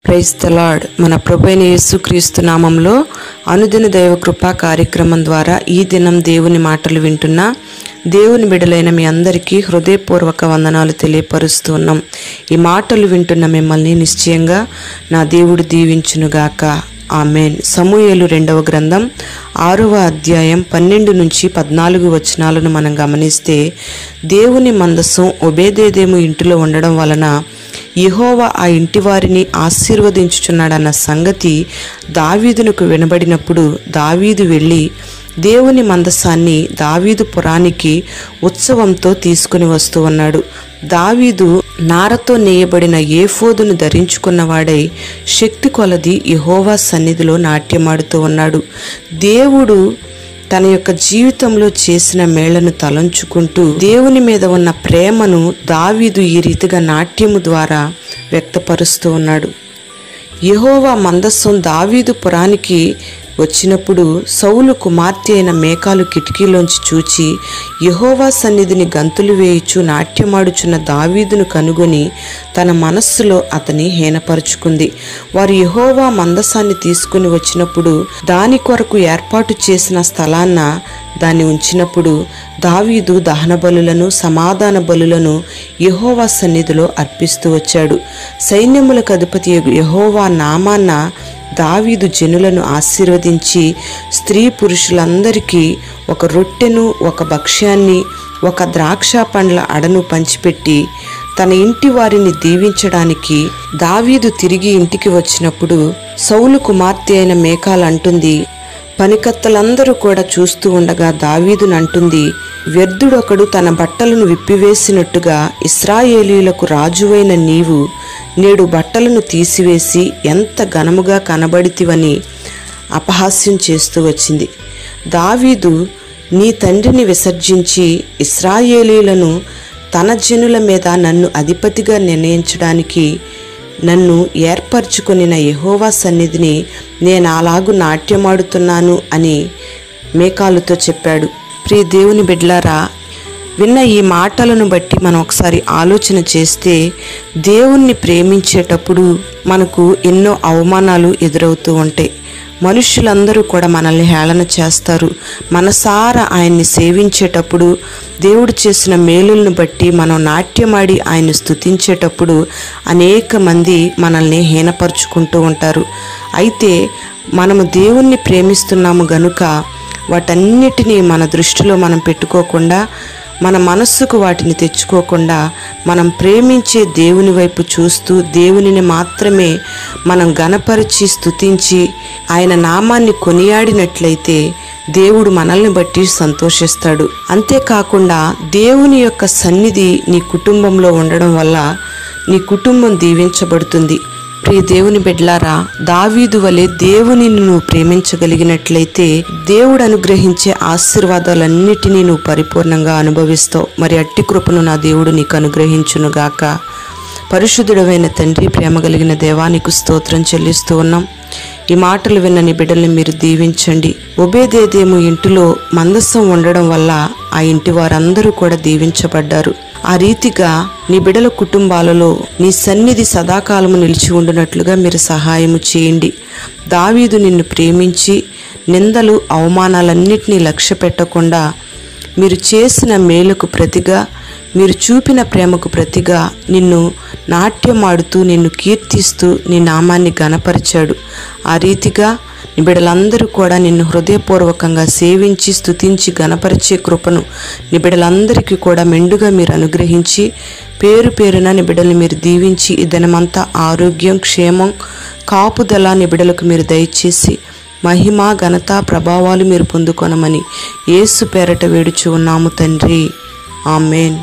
Praise the lord. మన ప్రభువైన యేసుక్రీస్తు నామంలో అనుదిన దైవ కృపా కార్యక్రమం ద్వారా ఈ దినం దేవుని మాటలు వింటున్న దేవుని బిడ్డలైన మీ అందరికీ హృదయపూర్వక వందనాలు తెలియపరుస్తూ ఉన్నాం. ఈ మాటలు వింటున్న మిమ్మల్ని నిశ్చయంగా నా దేవుడు దీవించునుగాక. ఆమెన్. సమూయేలు 2వ గ్రంథం 6వ అధ్యాయం 12 నుంచి 14 వచనాలను మనం గమనిస్తే, దేవుని మందసం ఒబేదేదోము ఇంటిలో ఉండడం వలన యెహోవా ఆ ఇంటి వారిని ఆశీర్వదించుచున్నాడన్న సంగతి దావీదునకు వినబడినప్పుడు దావీదు వెళ్ళి దేవుని మందసాన్ని దావీదు పురానికి ఉత్సవంతో తీసుకుని వస్తూ ఉన్నాడు. దావీదు నారతో నేయబడిన ఏఫోదును ధరించుకున్నవాడై శక్తి కొలది యెహోవా సన్నిధిలో నాట్యమాడుతూ ఉన్నాడు. దేవుడు తన యొక్క జీవితంలో చేసిన మేళ్లను తలంచుకుంటూ దేవుని మీద ఉన్న ప్రేమను దావీదు ఈ రీతిగా నాట్యము ద్వారా వ్యక్తపరుస్తూ ఉన్నాడు. యెహోవా మందసం దావీదు పురానికి వచ్చినప్పుడు సౌలు కుమార్తె అయిన మేకాలు కిటికీలోంచి చూచి యెహోవా సన్నిధిని గంతులు వేయుచు నాట్యమాడుచున్న దావీదును కనుగొని తన మనస్సులో అతని హీనపరుచుకుంది. వారు యెహోవా మందసాన్ని తీసుకుని వచ్చినప్పుడు దాని కొరకు ఏర్పాటు చేసిన స్థలాన్న దాన్ని ఉంచినప్పుడు దావీదు దహన బలులను సమాధాన బలులను యెహోవా సన్నిధిలో అర్పిస్తూ వచ్చాడు. సైన్యములకు అధిపతి యెహోవా నామాన్న దావీదు జనులను ఆశీర్వదించి స్త్రీ పురుషులందరికీ ఒక రొట్టెను, ఒక భక్ష్యాన్ని, ఒక ద్రాక్ష పండ్ల అడను పంచిపెట్టి తన ఇంటి వారిని దీవించడానికి దావీదు తిరిగి ఇంటికి వచ్చినప్పుడు సౌలు కుమార్తె అయిన మేకాలు అంటుంది, పనికత్తలందరూ కూడా చూస్తూ ఉండగా దావీదును అంటుంది, వ్యర్థుడొకడు తన బట్టలను విప్పివేసినట్టుగా ఇశ్రాయేలీయులకు రాజువైన నీవు నేడు బట్టలను తీసివేసి ఎంత ఘనముగా కనబడితివని అపహాస్యం చేస్తూ వచ్చింది. దావీదు నీ తండ్రిని విసర్జించి ఇశ్రాయేలీయులను తన జనుల మీద నన్ను అధిపతిగా నిర్ణయించడానికి నన్ను ఏర్పరచుకొనిన యెహోవా సన్నిధిని నేను అలాగు నాట్యమాడుతున్నాను అని మేకాలుతో చెప్పాడు. ప్రియ దేవుని బిడ్డలారా, విన్న ఈ మాటలను బట్టి మనం ఒకసారి ఆలోచన చేస్తే, దేవుణ్ణి ప్రేమించేటప్పుడు మనకు ఎన్నో అవమానాలు ఎదురవుతూ ఉంటాయి. మనుషులందరూ కూడా మనల్ని హేళన చేస్తారు. మనసారా ఆయన్ని సేవించేటప్పుడు దేవుడు చేసిన మేలులను బట్టి మనం నాట్యమాడి ఆయన్ని స్తుతించేటప్పుడు అనేక మంది మనల్ని హీనపరుచుకుంటూ ఉంటారు. అయితే మనము దేవుణ్ణి ప్రేమిస్తున్నాము గనుక వాటన్నిటినీ మన దృష్టిలో మనం పెట్టుకోకుండా, మన మనస్సుకు వాటిని తెచ్చుకోకుండా మనం ప్రేమించే దేవుని వైపు చూస్తూ దేవునిని మాత్రమే మనం ఘనపరిచి స్తుతించి ఆయన నామాన్ని కొనియాడినట్లయితే దేవుడు మనల్ని బట్టి సంతోషిస్తాడు. అంతేకాకుండా దేవుని యొక్క సన్నిధి నీ కుటుంబంలో ఉండడం వల్ల నీ కుటుంబం దీవించబడుతుంది. ప్రియ దేవుని బిడ్డలారా, దావీదు వలె దేవుని నువ్వు ప్రేమించగలిగినట్లయితే దేవుడు అనుగ్రహించే ఆశీర్వాదాలన్నిటినీ నువ్వు పరిపూర్ణంగా అనుభవిస్తావు. మరి అట్టి కృపను నా దేవుడు నీకు అనుగ్రహించునుగాక. పరిశుద్ధుడైన తండ్రి, ప్రేమ కలిగిన దేవానికి స్తోత్రం చెల్లిస్తూ ఉన్నాం. ఈ మాటలు విన్న నీ బిడ్డల్ని మీరు దీవించండి. ఒబేదేదోము ఇంటిలో మందసం ఉండడం వల్ల ఆ ఇంటి వారందరూ కూడా దీవించబడ్డారు. ఆ రీతిగా నీ బిడ్డల కుటుంబాలలో నీ సన్నిధి సదాకాలము నిలిచి ఉండునట్లుగా మీరు సహాయము చేయండి. దావీదు నిన్ను ప్రేమించి నిందలు అవమానాలన్నిటినీ లక్ష్య పెట్టకుండా మీరు చేసిన మేలుకు ప్రతిగా, మీరు చూపిన ప్రేమకు ప్రతిగా నిన్ను నాట్యమాడుతూ నిన్ను కీర్తిస్తూ నీ నామాన్ని ఘనపరిచాడు. ఆ రీతిగా నీ బిడ్డలందరూ కూడా నిన్ను హృదయపూర్వకంగా సేవించి స్తుతించి ఘనపరిచే కృపను నీ బిడ్డలందరికీ కూడా మెండుగా మీరు అనుగ్రహించి పేరు పేరున నీ బిడ్డల్ని మీరు దీవించి ఈ దినమంతా ఆరోగ్యం, క్షేమం, కాపుదల నీ బిడ్డలకు మీరు దయచేసి మహిమ, ఘనత, ప్రభావాలు మీరు పొందుకొనమని యేసు పేరట వేడుచు ఉన్నాము తండ్రి. ఆమెన్.